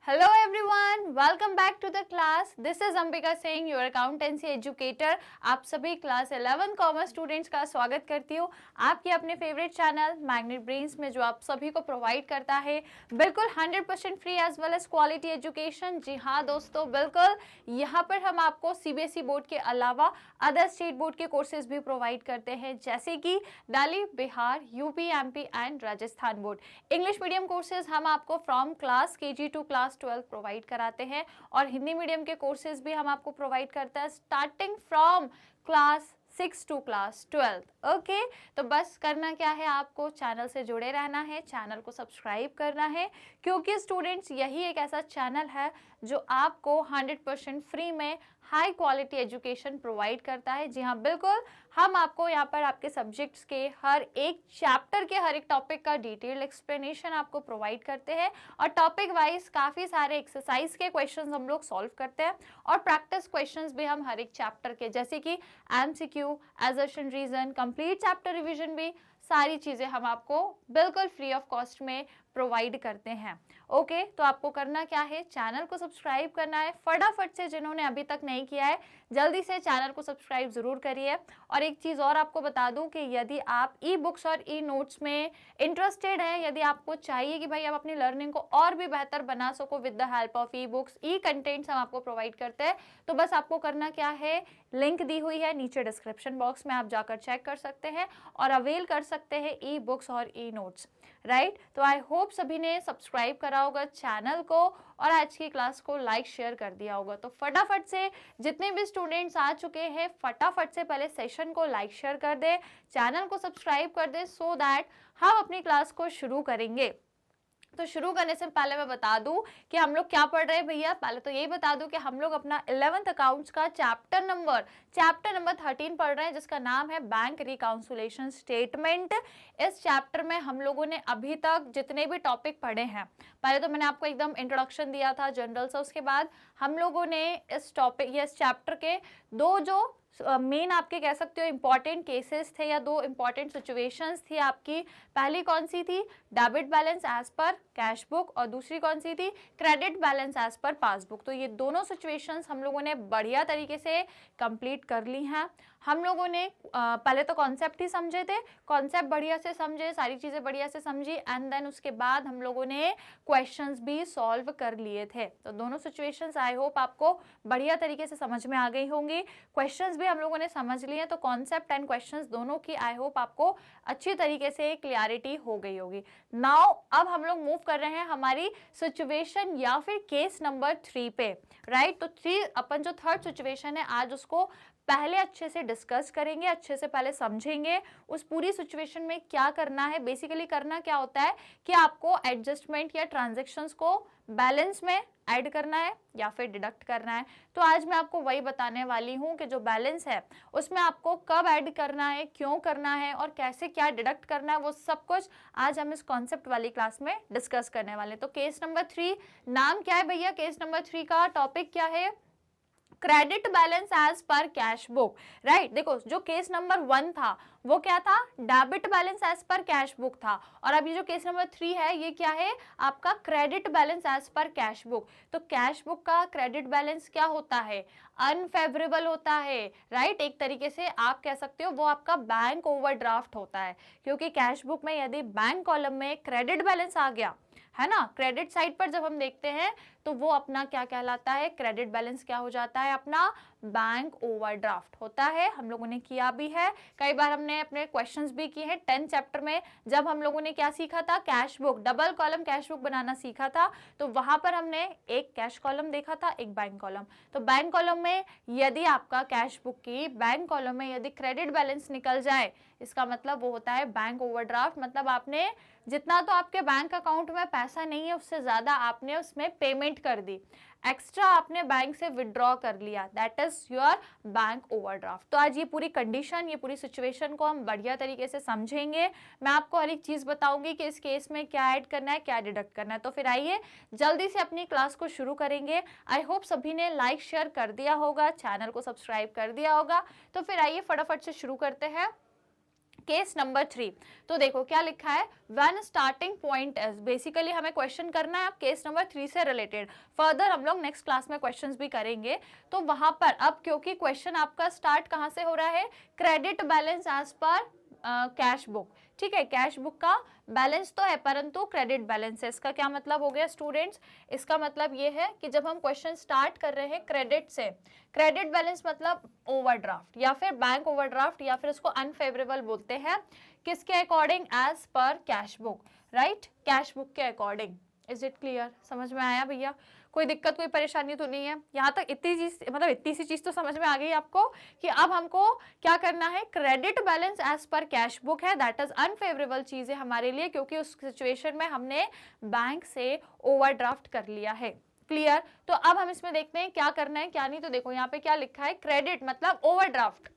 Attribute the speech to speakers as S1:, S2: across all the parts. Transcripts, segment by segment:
S1: Hello everyone, welcome back to the class. This is Ambika Singh, your accountancy educator. आप सभी class 11 commerce students का स्वागत करती हूँ आपके अपने फेवरेट चैनल मैग्नेट ब्रेन्स में, जो आप सभी को प्रोवाइड करता है बिल्कुल 100% free as well as quality education. जी हाँ दोस्तों, बिल्कुल यहाँ पर हम आपको सीबीएसई बोर्ड के अलावा अदर स्टेट बोर्ड के कोर्सेज भी प्रोवाइड करते हैं, जैसे कि Delhi, Bihar, UP, MP and Rajasthan board. English medium courses हम आपको from class KG to class 12 provide कराते हैं और हिंदी मीडियम के कोर्सेज भी हम आपको प्रोवाइड करते हैं starting from class 6 to class 12। Okay, तो बस करना क्या है, आपको चैनल से जुड़े रहना है, चैनल को सब्सक्राइब करना है, क्योंकि स्टूडेंट्स यही एक ऐसा चैनल है जो आपको 100% फ्री में हाई क्वालिटी एजुकेशन प्रोवाइड करता है। जी हाँ बिल्कुल, हम आपको यहाँ पर आपके सब्जेक्ट्स के हर एक चैप्टर के हर एक टॉपिक का डिटेल एक्सप्लेनेशन आपको प्रोवाइड करते हैं और टॉपिक वाइज काफ़ी सारे एक्सरसाइज के क्वेश्चंस हम लोग सॉल्व करते हैं और प्रैक्टिस क्वेश्चंस भी हम हर एक चैप्टर के, जैसे कि MCQ, assertion reason, complete chapter revision भी, सारी चीज़ें हम आपको बिल्कुल फ्री ऑफ कॉस्ट में प्रोवाइड करते हैं। ओके, तो आपको करना क्या है, चैनल को सब्सक्राइब करना है फटाफट से। जिन्होंने अभी तक नहीं किया है जल्दी से चैनल को सब्सक्राइब जरूर करिए। और एक चीज़ और आपको बता दूं कि यदि आप ई बुक्स और ई नोट्स में इंटरेस्टेड हैं, यदि आपको चाहिए कि भाई आप अपनी लर्निंग को और भी बेहतर बना सको with the help of e books, E contents हम आपको प्रोवाइड करते हैं, तो बस आपको करना क्या है, लिंक दी हुई है नीचे डिस्क्रिप्शन बॉक्स में, आप जाकर चेक कर सकते हैं और अवेल कर सकते हैं ई बुक्स और ई नोट्स, राइट। तो आई होप सभी ने सब्सक्राइब करा होगा चैनल को और आज की क्लास को लाइक शेयर कर दिया होगा। तो फटाफट से जितने भी स्टूडेंट्स आ चुके हैं, फटाफट से पहले सेशन को लाइक शेयर कर दे, चैनल को सब्सक्राइब कर दे, सो दैट हम अपनी क्लास को शुरू करेंगे। तो शुरू करने से पहले मैं बता दूं कि हम लोग क्या पढ़ रहे हैं भैया। पहले तो यही बता दूं कि हम लोग अपना 11th अकाउंट्स का चैप्टर नंबर 13 पढ़ रहे हैं, जिसका नाम है बैंक रिकाउंसिलेशन स्टेटमेंट। इस चैप्टर में हम लोगों ने अभी तक जितने भी टॉपिक पढ़े हैं, पहले तो मैंने आपको एकदम इंट्रोडक्शन दिया था जनरल सा, उसके बाद हम लोगों ने इस टॉपिक या इस चैप्टर के दो जो मेन आपके कह सकते हो इंपॉर्टेंट केसेस थे या दो इंपॉर्टेंट सिचुएशंस थी आपकी। पहली कौन सी थी, debit balance as per cash book, और दूसरी कौन सी थी, credit balance as per passbook. तो ये दोनों सिचुएशंस हम लोगों ने बढ़िया तरीके से कंप्लीट कर ली हैं। हम लोगों ने पहले तो कॉन्सेप्ट ही समझे थे, कॉन्सेप्ट बढ़िया से समझे, सारी चीज़ें बढ़िया से समझी, एंड देन उसके बाद हम लोगों ने क्वेश्चंस भी सॉल्व कर लिए थे। तो दोनों सिचुएशंस आई होप आपको बढ़िया तरीके से समझ में आ गई होंगी। क्वेश्चंस भी हम लोगों ने समझ लिए, तो कॉन्सेप्ट एंड क्वेश्चंस दोनों की आई होप आपको अच्छी तरीके से क्लियरिटी हो गई होगी। नाउ अब हम लोग मूव कर रहे हैं हमारी सिचुएशन या फिर केस नंबर 3 पे, राइट। तो 3 अपन जो थर्ड सिचुएशन है आज उसको पहले अच्छे से डिस्कस करेंगे, अच्छे से पहले समझेंगे उस पूरी सिचुएशन में क्या करना है। बेसिकली करना क्या होता है कि आपको एडजस्टमेंट या ट्रांजैक्शंस को बैलेंस में ऐड करना है या फिर डिडक्ट करना है। तो आज मैं आपको वही बताने वाली हूँ कि जो बैलेंस है उसमें आपको कब ऐड करना है, क्यों करना है और कैसे क्या डिडक्ट करना है, वो सब कुछ आज हम इस कॉन्सेप्ट वाली क्लास में डिस्कस करने वाले हैं। तो केस नंबर 3 नाम क्या है भैया, केस नंबर 3 का टॉपिक क्या है, credit balance as per cash book, right. देखो जो केस नंबर 1 था वो क्या था, debit balance as per cash book था, और अभी जो केस नंबर 3 है ये क्या है, आपका credit balance as per cash book. तो कैश बुक का क्रेडिट बैलेंस क्या होता है, अनफेवरेबल होता है, राइट। एक तरीके से आप कह सकते हो वो आपका बैंक ओवरड्राफ्ट होता है, क्योंकि कैश बुक में यदि बैंक कॉलम में क्रेडिट बैलेंस आ गया है ना, क्रेडिट साइड पर जब हम देखते हैं तो वो अपना क्या कहलाता है, क्रेडिट बैलेंस क्या हो जाता है, अपना बैंक ओवरड्राफ्ट होता है। हम लोगों ने किया भी है, कई बार हमने अपने क्वेश्चंस भी किए हैं 10th चैप्टर में, जब हम लोगों ने क्या सीखा था, cash book, double column cash book बनाना सीखा था। तो वहां पर हमने एक कैश कॉलम देखा था, एक बैंक कॉलम। तो बैंक कॉलम में यदि आपका कैश बुक की बैंक कॉलम में यदि क्रेडिट बैलेंस निकल जाए, इसका मतलब वो होता है बैंक ओवरड्राफ्ट, मतलब आपने जितना तो आपके बैंक अकाउंट में पैसा नहीं है उससे ज्यादा आपने उसमें पेमेंट कर दी, एक्स्ट्रा आपने बैंक से विड्रॉ कर लिया, that is your bank overdraft. तो आज ये पूरी कंडीशन, ये पूरी सिचुएशन को हम बढ़िया तरीके से समझेंगे। मैं आपको हर एक चीज बताऊंगी कि इस केस में क्या ऐड करना है, क्या डिडक्ट करना है। तो फिर आइए जल्दी से अपनी क्लास को शुरू करेंगे। आई होप सभी ने लाइक शेयर कर दिया होगा, चैनल को सब्सक्राइब कर दिया होगा। तो फिर आइए फटाफट से शुरू करते हैं। केस नंबर 3, तो देखो क्या लिखा है, when starting point is, basically हमें क्वेश्चन करना है अब केस नंबर 3 से रिलेटेड, फर्दर हम लोग नेक्स्ट क्लास में क्वेश्चंस भी करेंगे। तो वहां पर अब क्योंकि क्वेश्चन आपका स्टार्ट कहां से हो रहा है, credit balance as per cash book, ठीक है, कैश बुक का बैलेंस तो है परंतु क्रेडिट बैलेंस है। इसका क्या मतलब हो गया स्टूडेंट्स, इसका मतलब ये है कि जब हम क्वेश्चन स्टार्ट कर रहे हैं क्रेडिट से, क्रेडिट बैलेंस मतलब ओवरड्राफ्ट या फिर बैंक ओवरड्राफ्ट या फिर इसको अनफेवरेबल बोलते हैं, किसके according, as per cash book, right, cash book के अकॉर्डिंग। इज इट क्लियर, समझ में आया भैया, कोई दिक्कत कोई परेशानी तो नहीं है यहाँ तक, इतनी चीज मतलब इतनी सी चीज तो समझ में आ गई आपको कि अब हमको क्या करना है, credit balance as per cash book है, दैट इज अनफेवरेबल चीज है हमारे लिए क्योंकि उस सिचुएशन में हमने बैंक से ओवरड्राफ्ट कर लिया है। क्लियर, तो अब हम इसमें देखते हैं क्या करना है क्या नहीं। तो देखो यहाँ पे क्या लिखा है, क्रेडिट मतलब ओवरड्राफ्ट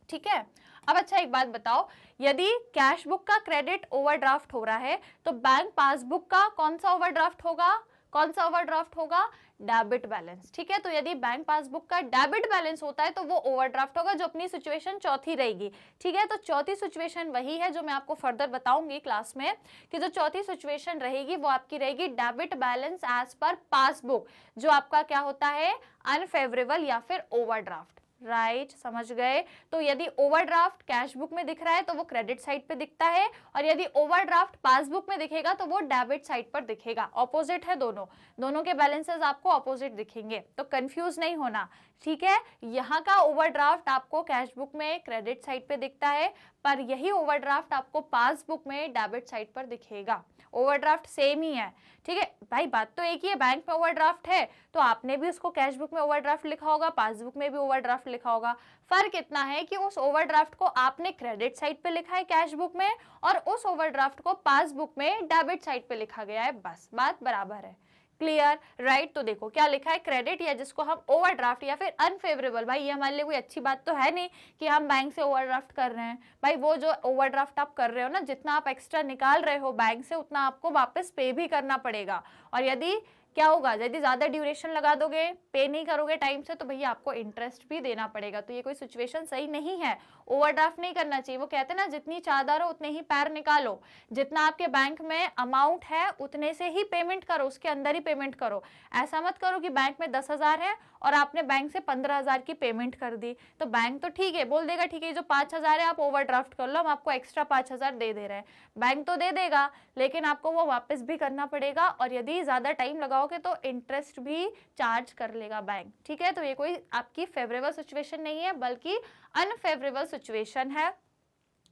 S1: ठीक है। अब अच्छा एक बात बताओ, यदि कैश बुक का क्रेडिट ओवरड्राफ्ट हो रहा है तो बैंक पासबुक का कौन सा ओवरड्राफ्ट होगा, कौन सा ओवरड्राफ्ट होगा, डेबिट बैलेंस, ठीक है। तो यदि बैंक पासबुक का डेबिट बैलेंस होता है तो वो ओवरड्राफ्ट होगा, जो अपनी सिचुएशन चौथी रहेगी, ठीक है। तो चौथी सिचुएशन वही है जो मैं आपको फर्दर बताऊंगी क्लास में कि जो चौथी सिचुएशन रहेगी वो आपकी रहेगी debit balance as per passbook, जो आपका क्या होता है, अनफेवरेबल या फिर ओवरड्राफ्ट, राइट, समझ गए। तो यदि ओवरड्राफ्ट कैश बुक में दिख रहा है तो वो क्रेडिट साइड पे दिखता है और यदि ओवरड्राफ्ट पासबुक में दिखेगा तो वो डेबिट साइड पर दिखेगा, ऑपोजिट है दोनों, दोनों के बैलेंसेस आपको ऑपोजिट दिखेंगे, तो कंफ्यूज नहीं होना, ठीक है। यहाँ का ओवरड्राफ्ट आपको कैश बुक में क्रेडिट साइड पे दिखता है पर यही ओवरड्राफ्ट आपको पासबुक में डेबिट साइड पर दिखेगा, ओवरड्राफ्ट सेम ही है, ठीक है भाई, बात तो एक ही है, बैंक में ओवरड्राफ्ट है तो आपने भी उसको कैश बुक में ओवरड्राफ्ट लिखा होगा, पासबुक में भी ओवरड्राफ्ट लिखा होगा। फर्क इतना है कि उस ओवरड्राफ्ट को आपने क्रेडिट साइड पे लिखा है कैश बुक में और उस ओवरड्राफ्ट को पासबुक में डेबिट साइड पे लिखा गया है, बस बात बराबर है। Clear, right. तो देखो क्या लिखा है, क्रेडिट या जिसको हम ओवरड्राफ्ट या फिर अनफेवरेबल, भाई ये हमारे लिए कोई अच्छी बात तो है नहीं कि हम बैंक से ओवरड्राफ्ट कर रहे हैं, भाई वो जो ओवरड्राफ्ट आप कर रहे हो ना, जितना आप एक्स्ट्रा निकाल रहे हो बैंक से उतना आपको वापस पे भी करना पड़ेगा। और यदि क्या होगा, यदि ज्यादा ड्यूरेशन लगा दोगे, पे नहीं करोगे टाइम से, तो भैया आपको इंटरेस्ट भी देना पड़ेगा, तो ये कोई सिचुएशन सही नहीं है, ओवरड्राफ्ट नहीं करना चाहिए। वो कहते हैं ना, जितनी चादर हो उतने ही पैर निकालो, जितना आपके बैंक में अमाउंट है उतने से ही पेमेंट करो, उसके अंदर ही पेमेंट करो। ऐसा मत करो कि बैंक में 10,000 है और आपने बैंक से 15,000 की पेमेंट कर दी, तो बैंक तो ठीक है बोल देगा ठीक है जो 5,000 है आप ओवरड्राफ्ट कर लो, हम आपको एक्स्ट्रा 5,000 दे रहे हैं, बैंक तो दे देगा लेकिन आपको वो वापस भी करना पड़ेगा और यदि ज्यादा टाइम लगाओगे तो इंटरेस्ट भी चार्ज कर लेगा बैंक, ठीक है। तो ये कोई आपकी फेवरेबल सिचुएशन नहीं है बल्कि अनफेवरेबल सिचुएशन है।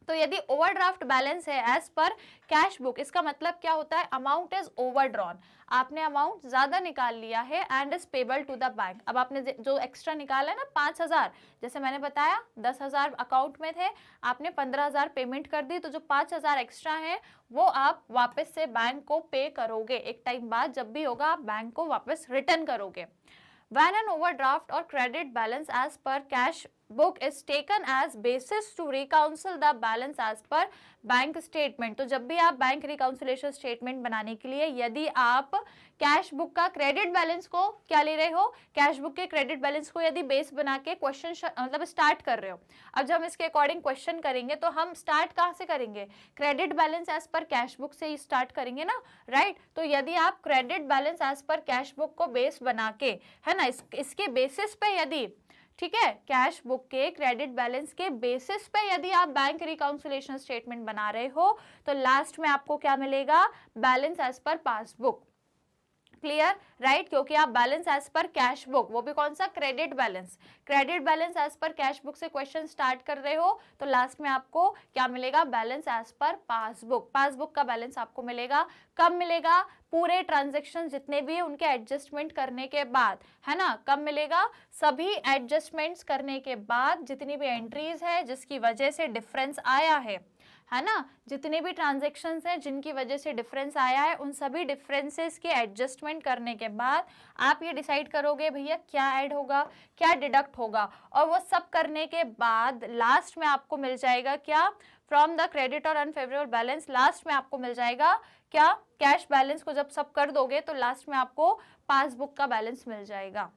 S1: तो यदि ओवरड्राफ्ट बैलेंस है एज पर कैश बुक, इसका मतलब क्या होता है, अमाउंट इज ओवरड्रॉन, आपने अमाउंट ज्यादा निकाल लिया है and is payable to the bank. अब आपने जो एक्स्ट्रा निकाला है ना 5,000, जैसे मैंने बताया 10,000 अकाउंट में थे, आपने 15,000 पेमेंट कर दी, तो जो 5,000 एक्स्ट्रा है वो आप वापस से बैंक को पे करोगे, एक टाइम बाद जब भी होगा आप बैंक को वापस रिटर्न करोगे। When an overdraft or credit balance as per cash book is taken as basis to reconcile the balance as per bank statement, तो जब भी आप बैंक रिकाउंसिलेशन स्टेटमेंट बनाने के लिए यदि आप कैश बुक का क्रेडिट बैलेंस को क्या ले रहे हो, कैश बुक के क्रेडिट बैलेंस को यदि बेस बना के क्वेश्चन मतलब स्टार्ट कर रहे हो, अब जब हम इसके अकॉर्डिंग क्वेश्चन करेंगे तो हम स्टार्ट कहाँ से करेंगे, credit balance as per cash book से ही स्टार्ट करेंगे ना, राइट। तो यदि आप credit balance as per cash book को बेस बना के, है ना, इसके बेसिस पे यदि, ठीक है, कैश बुक के क्रेडिट बैलेंस के बेसिस पे यदि आप बैंक रिकाउंसिलेशन स्टेटमेंट बना रहे हो तो लास्ट में आपको क्या मिलेगा, balance as per passbook. Clear, right, क्योंकि आप balance as per cash book, वो भी कौन सा, credit balance, credit balance as per cash book से क्वेश्चन स्टार्ट कर रहे हो तो लास्ट में आपको क्या मिलेगा, balance as per passbook, passbook का बैलेंस आपको मिलेगा। कब मिलेगा, पूरे ट्रांजैक्शन जितने भी है उनके एडजस्टमेंट करने के बाद, है ना, कब मिलेगा, सभी एडजस्टमेंट्स करने के बाद जितनी भी एंट्रीज है जिसकी वजह से डिफरेंस आया है ना, जितने भी ट्रांजैक्शंस हैं जिनकी वजह से डिफरेंस आया है उन सभी डिफरेंसेस के एडजस्टमेंट करने के बाद आप ये डिसाइड करोगे भैया क्या ऐड होगा क्या डिडक्ट होगा, और वो सब करने के बाद लास्ट में आपको मिल जाएगा क्या, फ्रॉम द क्रेडिट और अनफेवरेबल बैलेंस लास्ट में आपको मिल जाएगा क्या, कैश बैलेंस को जब सब कर दोगे तो लास्ट में आपको पासबुक का बैलेंस मिल जाएगा।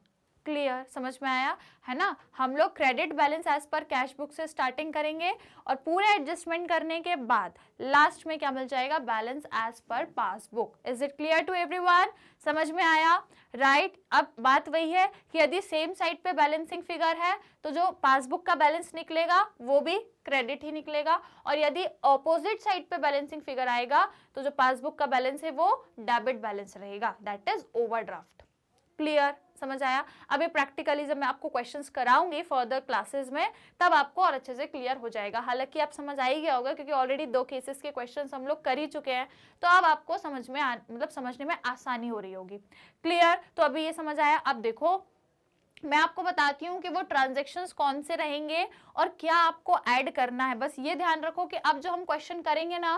S1: क्लियर, समझ में आया है ना। हम लोग credit balance as per cash book से स्टार्टिंग करेंगे और पूरे एडजस्टमेंट करने के बाद लास्ट में क्या मिल जाएगा, balance as per passbook. Is it clear to everyone, समझ में आया, राइट। अब बात वही है कि यदि सेम साइड पे बैलेंसिंग फिगर है तो जो पासबुक का बैलेंस निकलेगा वो भी क्रेडिट ही निकलेगा, और यदि ऑपोजिट साइड पे बैलेंसिंग फिगर आएगा तो जो पासबुक का बैलेंस है वो डेबिट बैलेंस रहेगा, दैट इज ओवरड्राफ्ट। क्लियर, समझ आया। अभी प्रैक्टिकली जब मैं आपको क्वेश्चंस कराऊंगी फर्दर क्लासेस में तब आपको और अच्छे से क्लियर हो जाएगा। हालांकि आप समझ आ ही गया होगा क्योंकि ऑलरेडी 2 केसेस के क्वेश्चंस हम लोग कर ही चुके हैं, तो अब आपको समझ में मतलब समझने में आसानी हो रही होगी। क्लियर, तो अभी ये समझ आया। अब देखो मैं आपको बताती हूँ कि वो ट्रांजैक्शंस कौन से रहेंगे और क्या आपको ऐड करना है। बस ये ध्यान रखो कि अब जो हम क्वेश्चन करेंगे ना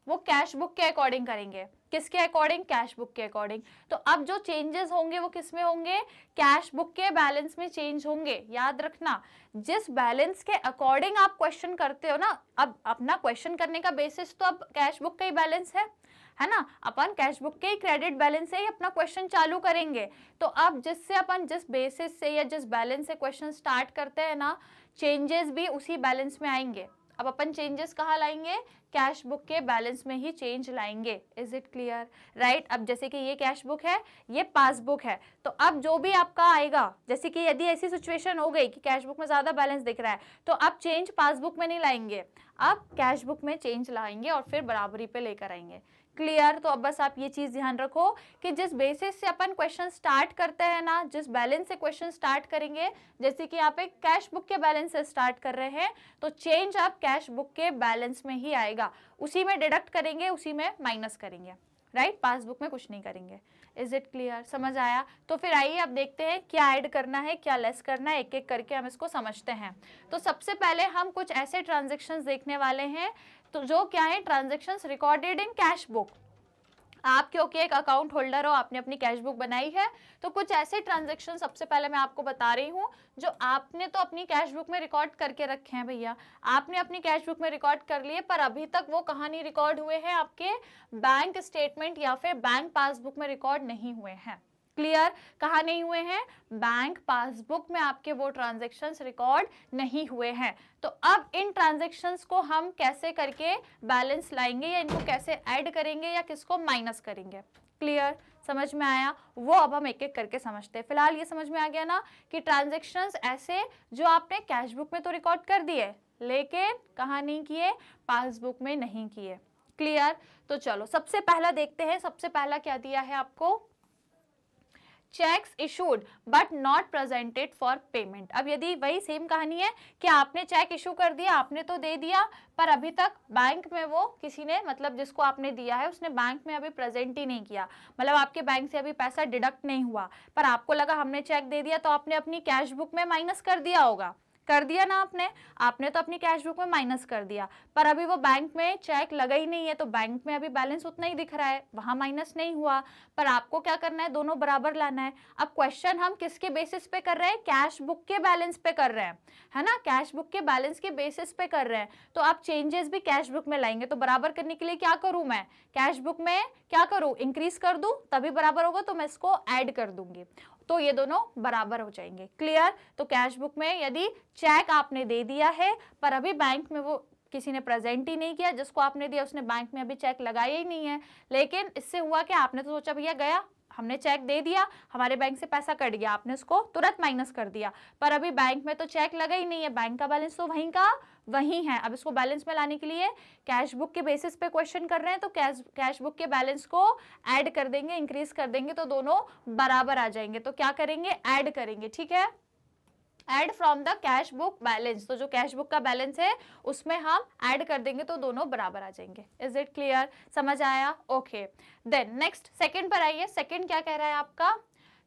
S1: वो कैश बुक के अकॉर्डिंग करेंगे। किसके अकॉर्डिंग, कैश बुक के अकॉर्डिंग। तो अब जो चेंजेस होंगे वो किस में होंगे, कैश बुक के बैलेंस में चेंज होंगे। याद रखना, जिस बैलेंस के अकॉर्डिंग आप क्वेश्चन करते हो ना, अब अपना क्वेश्चन करने का बेसिस तो अब कैश बुक का ही बैलेंस है ना। अपन कैश बुक के ही क्रेडिट बैलेंस से ही अपना क्वेश्चन चालू करेंगे। तो अब जिससे अपन जिस बेसिस से या जिस बैलेंस से क्वेश्चन स्टार्ट करते हैं ना, चेंजेस भी उसी बैलेंस में आएंगे। अब अपन चेंजेस कहाँ लाएंगे, कैश बुक के बैलेंस में ही चेंज लाएंगे। Is it clear, right. अब जैसे कि ये कैश बुक है, ये पासबुक है, तो अब जो भी आपका आएगा, जैसे कि यदि ऐसी सिचुएशन हो गई कि कैश बुक में ज्यादा बैलेंस दिख रहा है तो अब चेंज पासबुक में नहीं लाएंगे, अब कैश बुक में चेंज लाएंगे और फिर बराबरी पे लेकर आएंगे। क्लियर, तो अब बस आप ये चीज ध्यान रखो कि जिस बेसिस से अपन क्वेश्चन स्टार्ट करते हैं ना, जिस बैलेंस से क्वेश्चन स्टार्ट करेंगे, जैसे कि आप एक कैश बुक के बैलेंस से स्टार्ट कर रहे हैं तो चेंज आप कैश बुक के बैलेंस में ही आएगा, उसी में डिडक्ट करेंगे, उसी में माइनस करेंगे, राइट। पासबुक में कुछ नहीं करेंगे। इज इट क्लियर, समझ आया। तो फिर आइए अब देखते हैं क्या ऐड करना है, क्या लेस करना है, एक एक करके हम इसको समझते हैं। तो सबसे पहले हम कुछ ऐसे ट्रांजेक्शन्स देखने वाले हैं तो जो क्या है, transactions recorded in cash book. आप क्योंकि एक अकाउंट होल्डर हो, आपने अपनी कैश बुक बनाई है, तो कुछ ऐसे ट्रांजैक्शन सबसे पहले मैं आपको बता रही हूँ जो आपने तो अपनी कैश बुक में रिकॉर्ड करके रखे हैं। भैया आपने अपनी कैश बुक में रिकॉर्ड कर लिए, पर अभी तक वो कहाँ नहीं रिकॉर्ड हुए हैं, आपके बैंक स्टेटमेंट या फिर बैंक पासबुक में रिकॉर्ड नहीं हुए हैं। क्लियर, कहाँ नहीं हुए हैं, बैंक पासबुक में आपके वो ट्रांजैक्शंस रिकॉर्ड नहीं हुए हैं। तो अब इन ट्रांजैक्शंस को हम कैसे करके बैलेंस लाएंगे या इनको कैसे ऐड करेंगे या किसको माइनस करेंगे। क्लियर, समझ में आया। वो अब हम एक एक करके समझते हैं। फिलहाल ये समझ में आ गया ना कि ट्रांजैक्शंस ऐसे जो आपने कैश बुक में तो रिकॉर्ड कर दिए लेकिन कहाँ नहीं किए, पासबुक में नहीं किए। क्लियर, तो चलो सबसे पहला देखते हैं। सबसे पहला क्या दिया है आपको, cheques issued but not presented for payment. अब यदि वही सेम कहानी है कि आपने चेक इशू कर दिया, आपने तो दे दिया, पर अभी तक बैंक में वो किसी ने, मतलब जिसको आपने दिया है उसने बैंक में अभी प्रेजेंट ही नहीं किया, मतलब आपके बैंक से अभी पैसा डिडक्ट नहीं हुआ, पर आपको लगा हमने चेक दे दिया तो आपने अपनी कैश बुक में माइनस कर दिया होगा, कर दिया ना आपने तो अपनी कैश बुक में माइनस कर दिया, पर अभी वो बैंक में चेक लगा ही नहीं है तो बैंक में अभी बैलेंस उतना ही दिख रहा है, वहां माइनस नहीं हुआ, पर आपको क्या करना है, दोनों बराबर लाना है। अब क्वेश्चन हम किसके बेसिस पे कर रहे हैं, कैश बुक के बैलेंस पे कर रहे हैं, है ना, कैश बुक के बैलेंस के बेसिस पे कर रहे हैं। तो आप चेंजेस भी कैश बुक में लाएंगे, तो बराबर करने के लिए क्या करूं, मैं कैश बुक में क्या करूं, इंक्रीज कर दूं, तभी बराबर होगा, तो मैं इसको ऐड कर दूंगी, तो ये दोनों बराबर हो जाएंगे। क्लियर, तो कैश बुक में यदि चेक आपने दे दिया है पर अभी बैंक में वो किसी ने प्रेजेंट ही नहीं किया, जिसको आपने दिया उसने बैंक में अभी चेक लगाया ही नहीं है, लेकिन इससे हुआ कि आपने तो सोचा भैया गया, हमने चेक दे दिया, हमारे बैंक से पैसा कट गया, आपने उसको तुरंत माइनस कर दिया, पर अभी बैंक में तो चेक लगा ही नहीं है, बैंक का बैलेंस तो वहीं का वही है। अब इसको बैलेंस में लाने के लिए कैश बुक के बेसिस पे क्वेश्चन कर रहे हैं, तो कैश बुक के बैलेंस को ऐड कर देंगे, इंक्रीज कर देंगे, तो दोनों बराबर आ जाएंगे। तो क्या करेंगे, ऐड करेंगे, ठीक है, add from the cash book balance, तो जो कैश बुक का बैलेंस है उसमें हम ऐड कर देंगे तो दोनों बराबर आ जाएंगे। इज इट क्लियर, समझ आया, ओके। देन नेक्स्ट सेकंड पर आइए। सेकंड क्या कह रहा है आपका,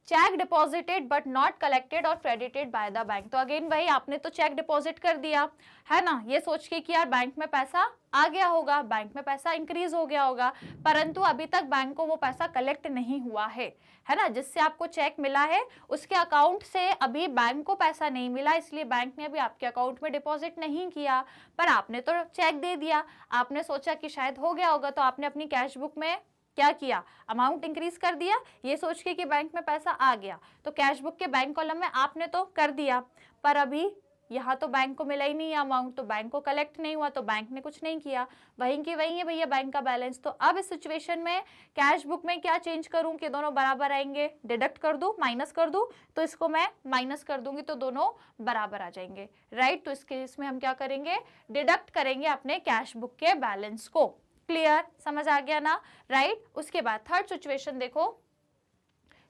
S1: check deposited but not collected और क्रेडिटेड बाय द बैंक। तो अगेन वही, आपने तो चेक डिपॉजिट कर दिया है ना, ये सोच के कि यार बैंक में पैसा आ गया होगा, बैंक में पैसा इंक्रीज हो गया होगा, परंतु अभी तक बैंक को वो पैसा कलेक्ट नहीं हुआ है ना, जिससे आपको चेक मिला है उसके अकाउंट से अभी बैंक को पैसा नहीं मिला, इसलिए बैंक ने अभी आपके अकाउंट में डिपॉजिट नहीं किया, पर आपने तो चेक दे दिया, आपने सोचा कि शायद हो गया होगा, तो आपने अपनी कैश बुक में क्या किया, अमाउंट इंक्रीज कर दिया, ये सोच के कि बैंक में पैसा आ गया, तो कैश बुक के बैंक कॉलम में आपने तो कर दिया, पर अभी यहाँ तो बैंक को मिला ही नहीं अमाउंट, तो बैंक को कलेक्ट नहीं हुआ, तो बैंक ने कुछ नहीं किया, वहीं की वहीं है भैया बैंक का बैलेंस। तो अब इस सिचुएशन में कैश बुक में क्या चेंज करूं कि दोनों बराबर आएंगे, डिडक्ट कर दूं, माइनस कर दूं, तो इसको मैं माइनस कर दूंगी तो दोनों बराबर आ जाएंगे, राइट। तो इस केस में हम क्या करेंगे, डिडक्ट करेंगे अपने कैश बुक के बैलेंस को। क्लियर, समझ आ गया ना, राइट। उसके बाद थर्ड सिचुएशन देखो,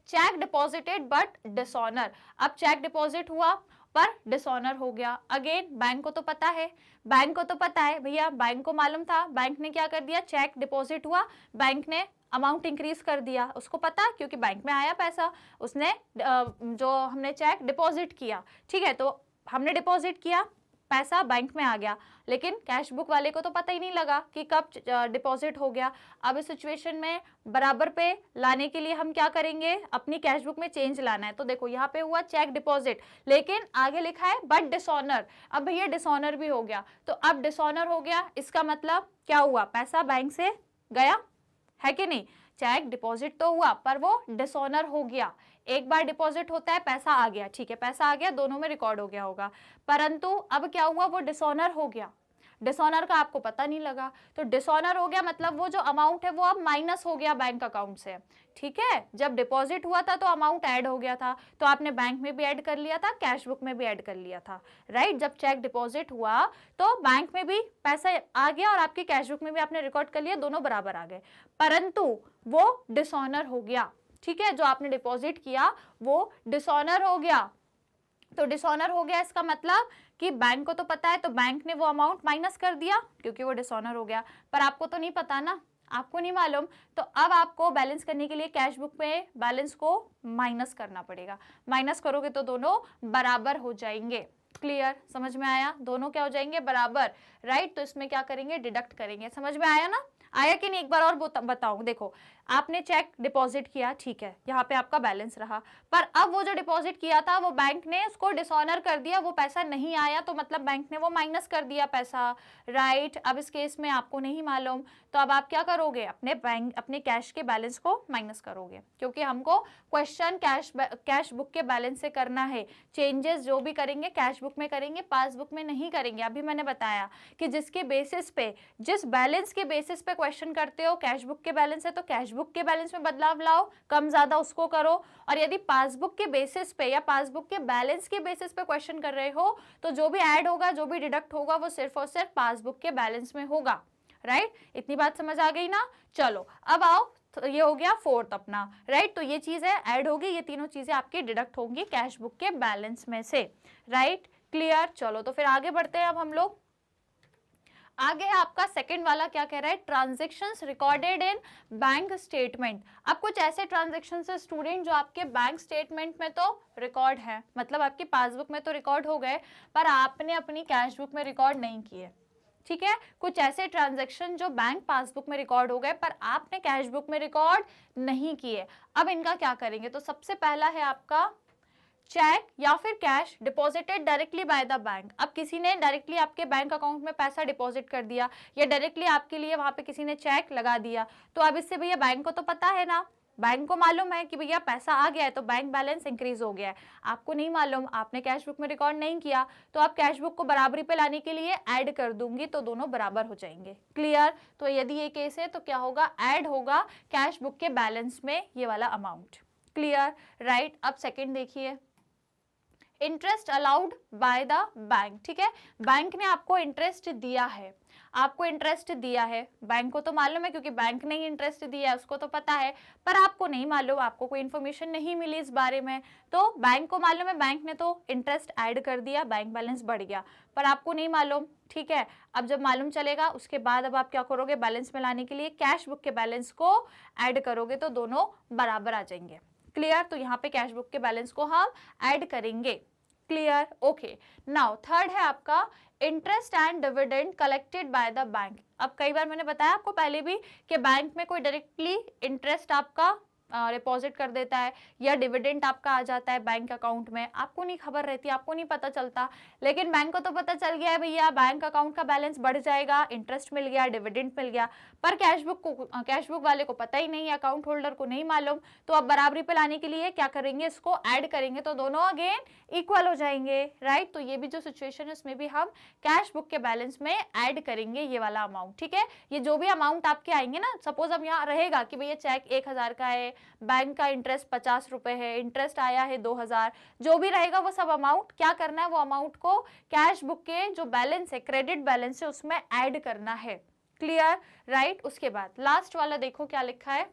S1: चेक डिपॉजिटेड बट डिसऑनर। अब चेक डिपॉजिट हुआ पर डिसऑनर हो गया। अगेन बैंक को तो पता है, बैंक को तो पता है भैया, बैंक को मालूम था, बैंक ने क्या कर दिया, चेक डिपॉजिट हुआ, बैंक ने अमाउंट इंक्रीज कर दिया, उसको पता क्योंकि बैंक में आया पैसा, उसने जो हमने चेक डिपॉजिट किया, ठीक है, तो हमने डिपॉजिट किया, पैसा बैंक में आ गया, लेकिन कैश बुक वाले को तो पता ही नहीं लगा कि कब डिपॉजिट हो गया। अब इस सिचुएशन में बराबर पे लाने के लिए हम क्या करेंगे, अपनी कैश बुक में चेंज लाना है। तो देखो यहाँ पे हुआ चेक डिपॉजिट, लेकिन आगे लिखा है बट डिसऑनर। अब भैया डिसऑनर भी हो गया, तो अब डिसऑनर हो गया, इसका मतलब क्या हुआ, पैसा बैंक से गया है कि नहीं, चेक डिपॉजिट तो हुआ पर वो डिसऑनर हो गया। एक बार डिपॉजिट होता है, पैसा आ गया, ठीक है, पैसा आ गया, दोनों में रिकॉर्ड हो गया होगा, परंतु अब क्या हुआ, वो डिसऑनर हो गया, डिसऑनर का आपको पता नहीं लगा, तो डिसऑनर हो गया मतलब वो जो अमाउंट है वो अब माइनस हो गया बैंक अकाउंट से, ठीक है। जब डिपॉजिट हुआ था तो अमाउंट ऐड हो गया था, तो आपने बैंक में भी ऐड कर लिया था, कैश बुक में भी ऐड कर लिया था, राइट। जब चेक डिपॉजिट हुआ तो बैंक में भी पैसा आ गया और आपकी कैश बुक में भी आपने रिकॉर्ड कर लिया, दोनों बराबर आ गए, परंतु वो डिसऑनर हो गया, ठीक है, जो आपने डिपॉजिट किया वो डिसऑनर हो गया। तो डिसऑनर हो गया इसका मतलब कि बैंक को तो पता है, तो बैंक ने वो अमाउंट माइनस कर दिया क्योंकि वो डिसऑनर हो गया, पर आपको तो नहीं पता ना, आपको नहीं मालूम, तो अब आपको बैलेंस करने के लिए कैश बुक में बैलेंस को माइनस करना पड़ेगा, माइनस करोगे तो दोनों बराबर हो जाएंगे। क्लियर, समझ में आया, दोनों क्या हो जाएंगे, बराबर, राइट। तो इसमें क्या करेंगे, डिडक्ट करेंगे, समझ में आया ना, आया कि नहीं, एक बार और बताऊं, देखो आपने चेक डिपॉजिट किया, ठीक है, यहाँ पे आपका बैलेंस रहा, पर अब वो जो डिपॉजिट किया था वो बैंक ने उसको डिसऑनर कर दिया, वो पैसा नहीं आया, तो मतलब बैंक ने वो माइनस कर दिया पैसा, राइट। अब इस केस में आपको नहीं मालूम, तो अब आप क्या करोगे, अपने कैश के बैलेंस को माइनस करोगे, क्योंकि हमको क्वेश्चन कैश बुक के बैलेंस से करना है, चेंजेस जो भी करेंगे कैश बुक में करेंगे, पासबुक में नहीं करेंगे। अभी मैंने बताया कि जिसके बेसिस पे, जिस बैलेंस के बेसिस पे क्वेश्चन करते हो, कैश बुक के बैलेंस है तो कैश बुक के बैलेंस में बदलाव लाओ, कम ज्यादा उसको करो, और यदि पासबुक के बेसिस पे या पासबुक के बैलेंस के बेसिस पे क्वेश्चन कर रहे हो तो जो भी ऐड होगा, जो भी डिडक्ट होगा वो सिर्फ और सिर्फ पासबुक के बैलेंस में होगा, राइट। इतनी बात समझ आ गई ना, चलो अब आओ, तो ये हो गया फोर्थ अपना, राइट। तो ये चीज है ऐड होगी, ये तीनों चीजें आपकी डिडक्ट होंगी कैश बुक के बैलेंस में से, राइट। क्लियर, चलो तो फिर आगे बढ़ते हैं। अब हम लोग आगे आपका सेकंड वाला क्या कह रहा है, transactions recorded in bank statement. अब कुछ ऐसे ट्रांजैक्शंस है स्टूडेंट जो आपके बैंक स्टेटमेंट में तो रिकॉर्ड है, मतलब आपकी पासबुक में तो रिकॉर्ड हो गए, पर आपने अपनी कैश बुक में रिकॉर्ड नहीं किए, ठीक है। कुछ ऐसे ट्रांजैक्शन जो बैंक पासबुक में रिकॉर्ड हो गए पर आपने कैश बुक में रिकॉर्ड नहीं किए। अब इनका क्या करेंगे, तो सबसे पहला है आपका चेक या फिर cash deposited directly by the bank. अब किसी ने डायरेक्टली आपके बैंक अकाउंट में पैसा डिपॉजिट कर दिया या डायरेक्टली आपके लिए वहां पे किसी ने चेक लगा दिया, तो अब इससे भैया बैंक को तो पता है ना, बैंक को मालूम है कि भैया पैसा आ गया है तो बैंक बैलेंस इंक्रीज हो गया है, आपको नहीं मालूम, आपने कैश बुक में रिकॉर्ड नहीं किया, तो आप कैश बुक को बराबरी पे लाने के लिए ऐड कर दूंगी तो दोनों बराबर हो जाएंगे। क्लियर, तो यदि ये केस है तो क्या होगा, ऐड होगा कैश बुक के बैलेंस में ये वाला अमाउंट। Clear, right. अब सेकेंड देखिए, interest allowed by the bank, ठीक है, बैंक ने आपको इंटरेस्ट दिया है, आपको इंटरेस्ट दिया है, बैंक को तो मालूम है क्योंकि बैंक ने ही इंटरेस्ट दिया है, उसको तो पता है, पर आपको नहीं मालूम, आपको कोई इन्फॉर्मेशन नहीं मिली इस बारे में, तो बैंक को मालूम है, बैंक ने तो इंटरेस्ट ऐड कर दिया, बैंक बैलेंस बढ़ गया, पर आपको नहीं मालूम, ठीक है। अब जब मालूम चलेगा उसके बाद अब आप क्या करोगे, बैलेंस में लाने के लिए कैश बुक के बैलेंस को ऐड करोगे तो दोनों बराबर आ जाएंगे। क्लियर, तो यहाँ पे कैश बुक के बैलेंस को हम ऐड करेंगे। Clear, okay. नाउ थर्ड है आपका interest and dividend collected by the bank. अब कई बार मैंने बताया आपको पहले भी कि बैंक में कोई डायरेक्टली इंटरेस्ट आपका डिपॉजिट कर देता है या डिविडेंड आपका आ जाता है बैंक अकाउंट में, आपको नहीं खबर रहती, आपको नहीं पता चलता, लेकिन बैंक को तो पता चल गया है भैया बैंक अकाउंट का बैलेंस बढ़ जाएगा, इंटरेस्ट मिल गया, डिविडेंड मिल गया, पर कैशबुक वाले को पता ही नहीं है, अकाउंट होल्डर को नहीं मालूम। तो अब बराबरी पे लाने के लिए क्या करेंगे, इसको ऐड करेंगे तो दोनों अगेन इक्वल हो जाएंगे, राइट। तो ये भी जो सिचुएशन है उसमें भी हम कैश बुक के बैलेंस में ऐड करेंगे ये वाला अमाउंट, ठीक है। ये जो भी अमाउंट आपके आएंगे ना, सपोज अब यहाँ रहेगा कि भैया चेक 1000 का है, बैंक का इंटरेस्ट 50 रुपए है, इंटरेस्ट आया है 2000, जो भी रहेगा वो सब अमाउंट क्या करना है, वो अमाउंट को कैश बुक के जो बैलेंस है, क्रेडिट बैलेंस है, उसमें ऐड करना है, क्लियर, राइट। उसके बाद लास्ट वाला देखो क्या लिखा है,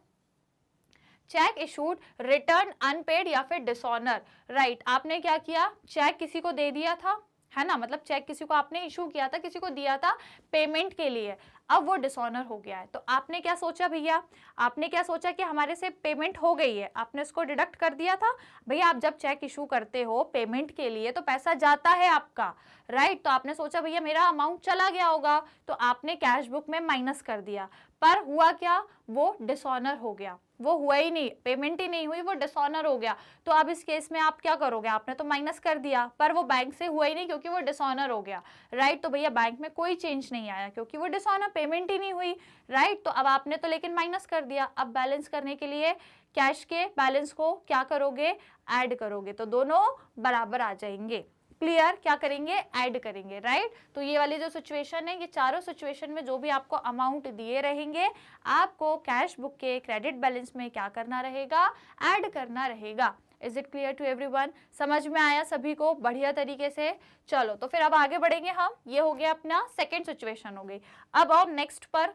S1: चेक इशूड रिटर्न अनपेड या फिर डिसऑनर, राइट। आपने क्या किया, चेक किसी को दे दिया था, है ना, मतलब चेक किसी को आपने इशू किया था, किसी को दिया था पेमेंट के लिए, अब वो डिसऑनर हो गया है, तो आपने क्या सोचा भैया, आपने क्या सोचा कि हमारे से पेमेंट हो गई है, आपने उसको डिडक्ट कर दिया था। भैया आप जब चेक इशू करते हो पेमेंट के लिए तो पैसा जाता है आपका, राइट। तो आपने सोचा भैया मेरा अमाउंट चला गया होगा, तो आपने कैश बुक में माइनस कर दिया, पर हुआ क्या, वो डिसऑनर हो गया, वो हुआ ही नहीं, पेमेंट ही नहीं हुई, वो डिसऑनर हो गया। तो अब इस केस में आप क्या करोगे, आपने तो माइनस कर दिया पर वो बैंक से हुआ ही नहीं क्योंकि वो डिसऑनर हो गया, राइट। तो भैया बैंक में कोई चेंज नहीं आया क्योंकि वो डिसऑनर, पेमेंट ही नहीं हुई, राइट। तो अब आपने तो लेकिन माइनस कर दिया, अब बैलेंस करने के लिए कैश के बैलेंस को क्या करोगे, ऐड करोगे, तो दोनों बराबर आ जाएंगे, क्लियर। क्या करेंगे, ऐड करेंगे, राइट। तो ये वाली जो सिचुएशन है, ये चारों सिचुएशन में जो भी आपको अमाउंट दिए रहेंगे, आपको कैश बुक के क्रेडिट बैलेंस में क्या करना रहेगा, ऐड करना रहेगा। Is it clear to everyone, समझ में आया सभी को बढ़िया तरीके से। चलो तो फिर अब आगे बढ़ेंगे हम, ये हो गया अपना सेकेंड सिचुएशन हो गई। अब और नेक्स्ट पर,